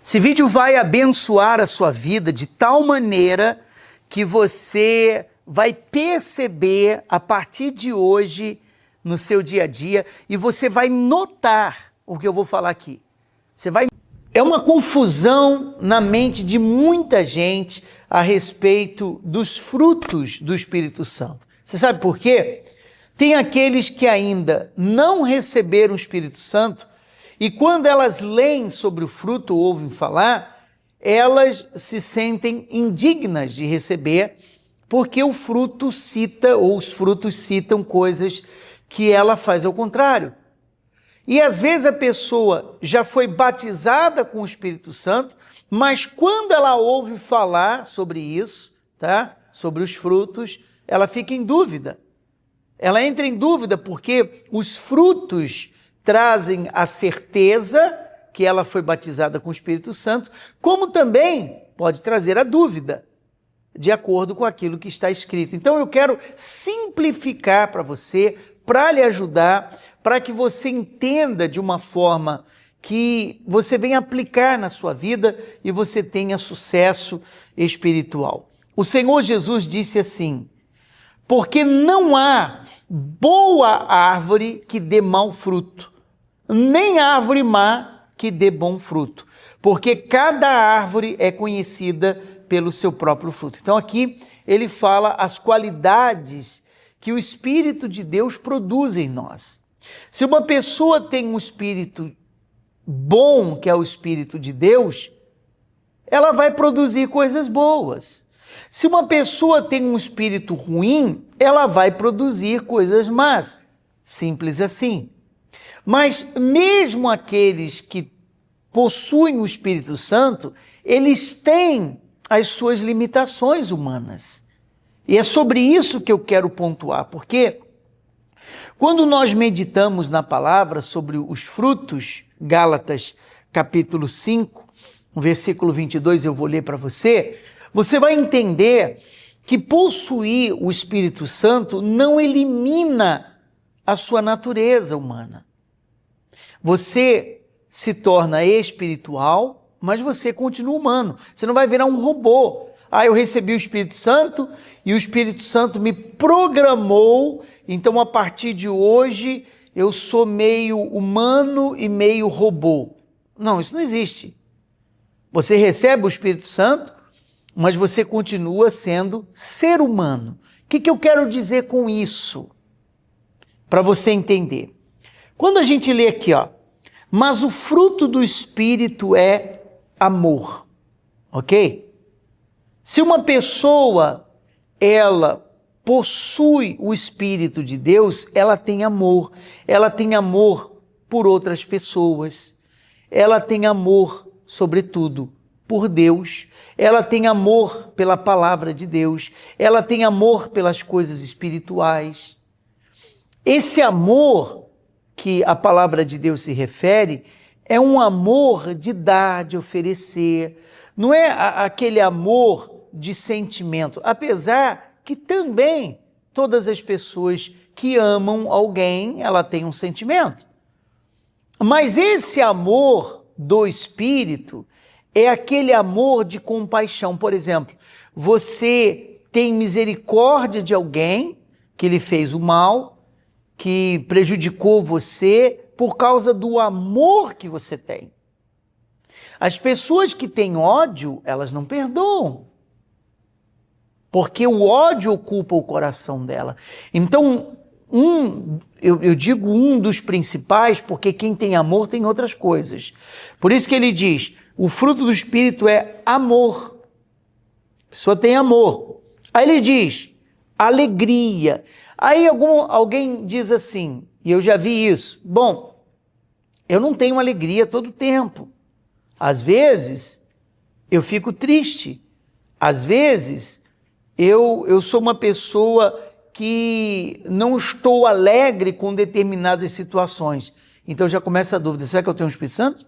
Esse vídeo vai abençoar a sua vida de tal maneira que você vai perceber a partir de hoje no seu dia a dia e você vai notar o que eu vou falar aqui. É uma confusão na mente de muita gente a respeito dos frutos do Espírito Santo. Você sabe por quê? Tem aqueles que ainda não receberam o Espírito Santo e quando elas leem sobre o fruto ou ouvem falar, elas se sentem indignas de receber, porque o fruto cita, ou os frutos citam coisas que ela faz ao contrário. E às vezes a pessoa já foi batizada com o Espírito Santo, mas quando ela ouve falar sobre isso, tá? Sobre os frutos, ela fica em dúvida. Ela entra em dúvida porque os frutos trazem a certeza que ela foi batizada com o Espírito Santo, como também pode trazer a dúvida, de acordo com aquilo que está escrito. Então eu quero simplificar para você, para lhe ajudar, para que você entenda de uma forma que você venha aplicar na sua vida e você tenha sucesso espiritual. O Senhor Jesus disse assim: porque não há boa árvore que dê mau fruto, nem árvore má que dê bom fruto, porque cada árvore é conhecida pelo seu próprio fruto. Então aqui ele fala as qualidades que o Espírito de Deus produz em nós. Se uma pessoa tem um espírito bom, que é o Espírito de Deus, ela vai produzir coisas boas. Se uma pessoa tem um espírito ruim, ela vai produzir coisas más. Simples assim. Mas mesmo aqueles que possuem o Espírito Santo, eles têm as suas limitações humanas. E é sobre isso que eu quero pontuar, porque quando nós meditamos na palavra sobre os frutos, Gálatas capítulo 5, versículo 22, eu vou ler para você, você vai entender que possuir o Espírito Santo não elimina a sua natureza humana. Você se torna espiritual, mas você continua humano. Você não vai virar um robô. Eu recebi o Espírito Santo e o Espírito Santo me programou, então a partir de hoje eu sou meio humano e meio robô. Não, isso não existe. Você recebe o Espírito Santo, mas você continua sendo ser humano. O que eu quero dizer com isso? Para você entender. Quando a gente lê aqui, mas o fruto do Espírito é amor, ok? Se uma pessoa, ela possui o Espírito de Deus, ela tem amor por outras pessoas, ela tem amor, sobretudo, por Deus, ela tem amor pela palavra de Deus, ela tem amor pelas coisas espirituais. Esse amor que a palavra de Deus se refere é um amor de dar, de oferecer, não é aquele amor de sentimento, apesar que também todas as pessoas que amam alguém, ela tem um sentimento. Mas esse amor do Espírito é aquele amor de compaixão. Por exemplo, você tem misericórdia de alguém que lhe fez o mal, que prejudicou você por causa do amor que você tem. As pessoas que têm ódio, elas não perdoam, porque o ódio ocupa o coração dela. Então, eu digo um dos principais, porque quem tem amor tem outras coisas. Por isso que ele diz, o fruto do Espírito é amor. A pessoa tem amor. Aí ele diz, alegria. Aí alguém diz assim, e eu já vi isso, bom, eu não tenho alegria todo o tempo. Às vezes, eu fico triste. Às vezes, eu sou uma pessoa que não estou alegre com determinadas situações. Então já começa a dúvida, será que eu tenho o Espírito Santo?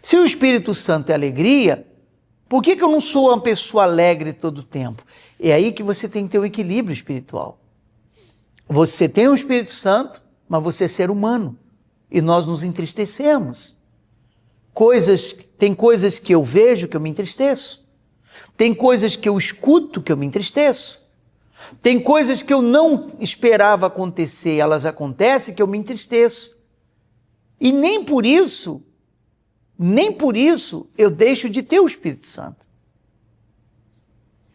Se o Espírito Santo é alegria, por que eu não sou uma pessoa alegre todo o tempo? É aí que você tem que ter um equilíbrio espiritual. Você tem o Espírito Santo, mas você é ser humano. E nós nos entristecemos Tem coisas que eu vejo que eu me entristeço. Tem coisas que eu escuto que eu me entristeço. Tem coisas que eu não esperava acontecer, elas acontecem que eu me entristeço. E nem por isso eu deixo de ter o Espírito Santo.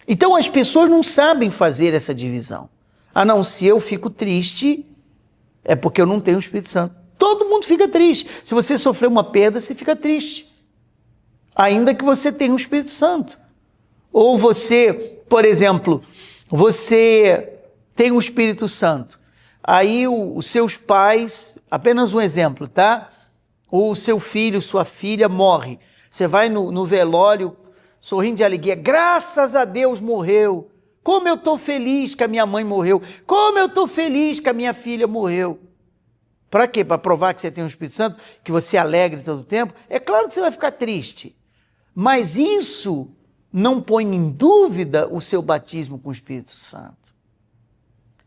Então as pessoas não sabem fazer essa divisão. Ah não, se eu fico triste, é porque eu não tenho o Espírito Santo. Todo mundo fica triste. Se você sofrer uma perda, você fica triste. Ainda que você tenha o Espírito Santo. Ou você, por exemplo, você tem o Espírito Santo. Aí os seus pais, apenas um exemplo, tá? O seu filho, sua filha morre. Você vai no velório, sorrindo de alegria. Graças a Deus morreu. Como eu estou feliz que a minha mãe morreu. Como eu estou feliz que a minha filha morreu. Para quê? Para provar que você tem o Espírito Santo? Que você é alegre todo o tempo? É claro que você vai ficar triste. Mas isso não põe em dúvida o seu batismo com o Espírito Santo.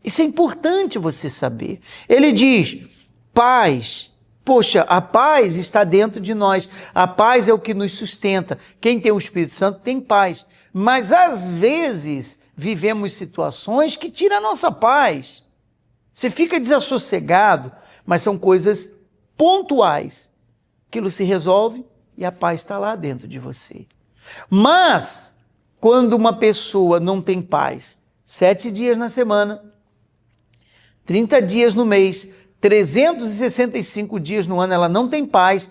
Isso é importante você saber. Ele diz, paz. Poxa, a paz está dentro de nós. A paz é o que nos sustenta. Quem tem o Espírito Santo tem paz. Mas às vezes vivemos situações que tiram a nossa paz. Você fica desassossegado, mas são coisas pontuais. Aquilo se resolve e a paz está lá dentro de você. Mas, quando uma pessoa não tem paz, 7 dias na semana, 30 dias no mês, 365 dias no ano, ela não tem paz,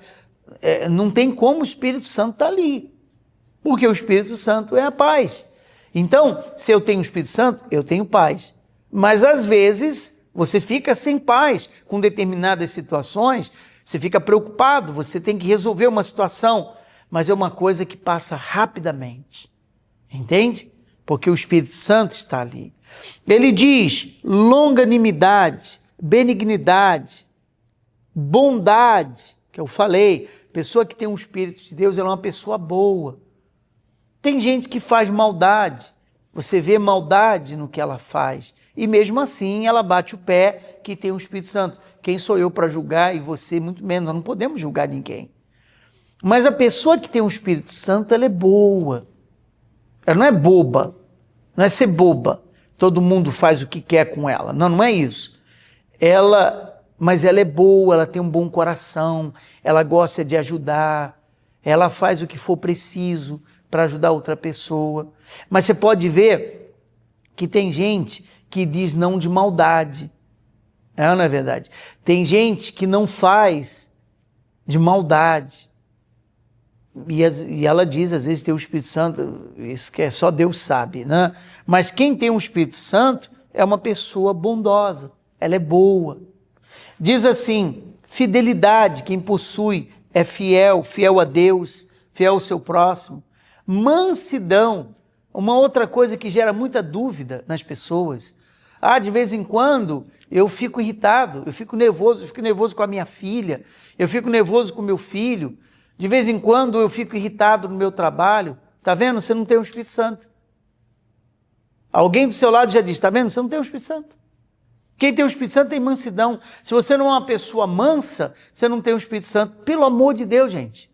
não tem como o Espírito Santo estar ali. Porque o Espírito Santo é a paz. Então, se eu tenho o Espírito Santo, eu tenho paz. Mas às vezes, você fica sem paz com determinadas situações, você fica preocupado, você tem que resolver uma situação, mas é uma coisa que passa rapidamente. Entende? Porque o Espírito Santo está ali. Ele diz longanimidade, benignidade, bondade, que eu falei, pessoa que tem um Espírito de Deus, ela é uma pessoa boa. Tem gente que faz maldade, você vê maldade no que ela faz, e mesmo assim ela bate o pé que tem o Espírito Santo. Quem sou eu para julgar e você muito menos, nós não podemos julgar ninguém. Mas a pessoa que tem o Espírito Santo, ela é boa, ela não é boba, não é ser boba, todo mundo faz o que quer com ela, não é isso. Mas ela é boa, ela tem um bom coração, ela gosta de ajudar, ela faz o que for preciso para ajudar outra pessoa. Mas você pode ver que tem gente que diz não de maldade. Não é verdade? Tem gente que não faz de maldade. E ela diz, às vezes tem o Espírito Santo, isso que só Deus sabe, né? Mas quem tem o Espírito Santo é uma pessoa bondosa, ela é boa. Diz assim, fidelidade, quem possui é fiel, fiel a Deus, fiel ao seu próximo. Mansidão, uma outra coisa que gera muita dúvida nas pessoas. De vez em quando eu fico irritado, eu fico nervoso com a minha filha, eu fico nervoso com o meu filho, de vez em quando eu fico irritado no meu trabalho. Tá vendo? Você não tem o Espírito Santo. Alguém do seu lado já diz, tá vendo? Você não tem o Espírito Santo. Quem tem o Espírito Santo tem mansidão. Se você não é uma pessoa mansa, você não tem o Espírito Santo. Pelo amor de Deus, gente.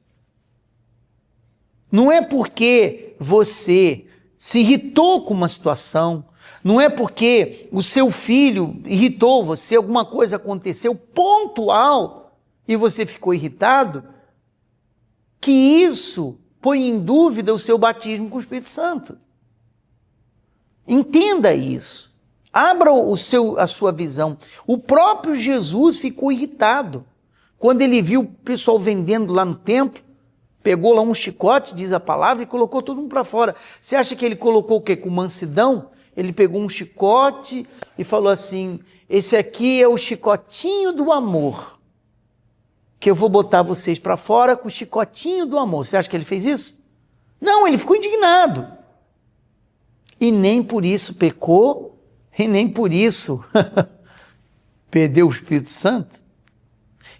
Não é porque você se irritou com uma situação, não é porque o seu filho irritou você, alguma coisa aconteceu pontual e você ficou irritado, que isso põe em dúvida o seu batismo com o Espírito Santo. Entenda isso. Abra a sua visão. O próprio Jesus ficou irritado quando ele viu o pessoal vendendo lá no templo, pegou lá um chicote, diz a palavra, e colocou todo mundo para fora. Você acha que ele colocou o quê? Com mansidão? Ele pegou um chicote e falou assim, esse aqui é o chicotinho do amor, que eu vou botar vocês para fora com o chicotinho do amor. Você acha que ele fez isso? Não, ele ficou indignado. E nem por isso pecou, e nem por isso perdeu o Espírito Santo.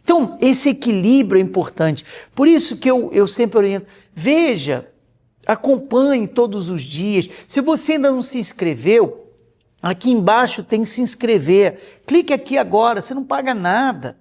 Então, esse equilíbrio é importante. Por isso que eu sempre oriento. Veja, acompanhe todos os dias. Se você ainda não se inscreveu, aqui embaixo tem que se inscrever. Clique aqui agora, você não paga nada.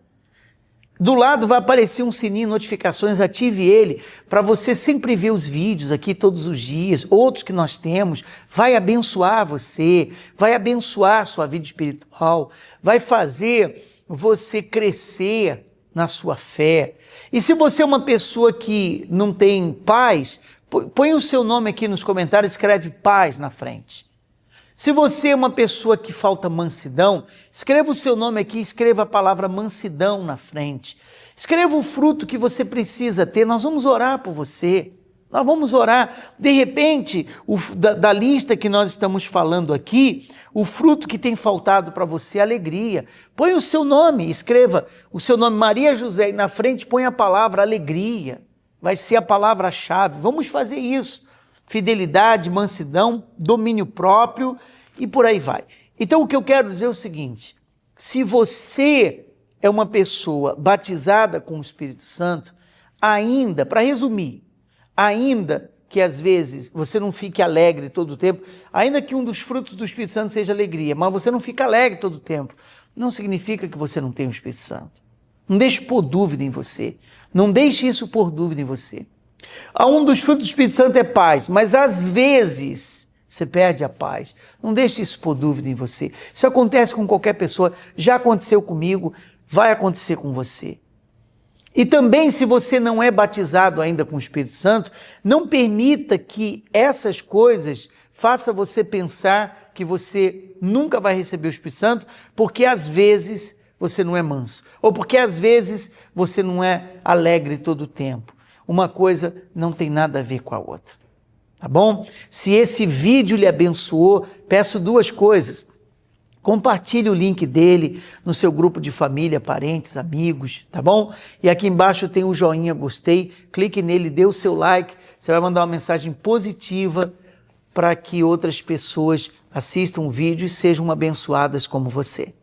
Do lado vai aparecer um sininho, notificações, ative ele para você sempre ver os vídeos aqui todos os dias, outros que nós temos, vai abençoar você, vai abençoar a sua vida espiritual, vai fazer você crescer na sua fé. E se você é uma pessoa que não tem paz, põe o seu nome aqui nos comentários, escreve paz na frente. Se você é uma pessoa que falta mansidão, escreva o seu nome aqui, escreva a palavra mansidão na frente. Escreva o fruto que você precisa ter, nós vamos orar por você. Nós vamos orar. De repente, da lista que nós estamos falando aqui, o fruto que tem faltado para você é alegria. Põe o seu nome, escreva o seu nome Maria José e na frente põe a palavra alegria. Vai ser a palavra-chave. Vamos fazer isso. Fidelidade, mansidão, domínio próprio e por aí vai. Então o que eu quero dizer é o seguinte, se você é uma pessoa batizada com o Espírito Santo, ainda, para resumir, ainda que às vezes você não fique alegre todo o tempo, ainda que um dos frutos do Espírito Santo seja alegria, mas você não fica alegre todo o tempo, não significa que você não tem o Espírito Santo. Não deixe pôr dúvida em você, não deixe isso pôr dúvida em você. Um dos frutos do Espírito Santo é paz, mas às vezes você perde a paz. Não deixe isso pôr dúvida em você. Isso acontece com qualquer pessoa, já aconteceu comigo, vai acontecer com você. E também, se você não é batizado ainda com o Espírito Santo, não permita que essas coisas façam você pensar que você nunca vai receber o Espírito Santo, porque às vezes você não é manso, ou porque às vezes você não é alegre todo o tempo. Uma coisa não tem nada a ver com a outra, tá bom? Se esse vídeo lhe abençoou, peço duas coisas. Compartilhe o link dele no seu grupo de família, parentes, amigos, tá bom? E aqui embaixo tem o joinha, gostei, clique nele, dê o seu like, você vai mandar uma mensagem positiva para que outras pessoas assistam o vídeo e sejam abençoadas como você.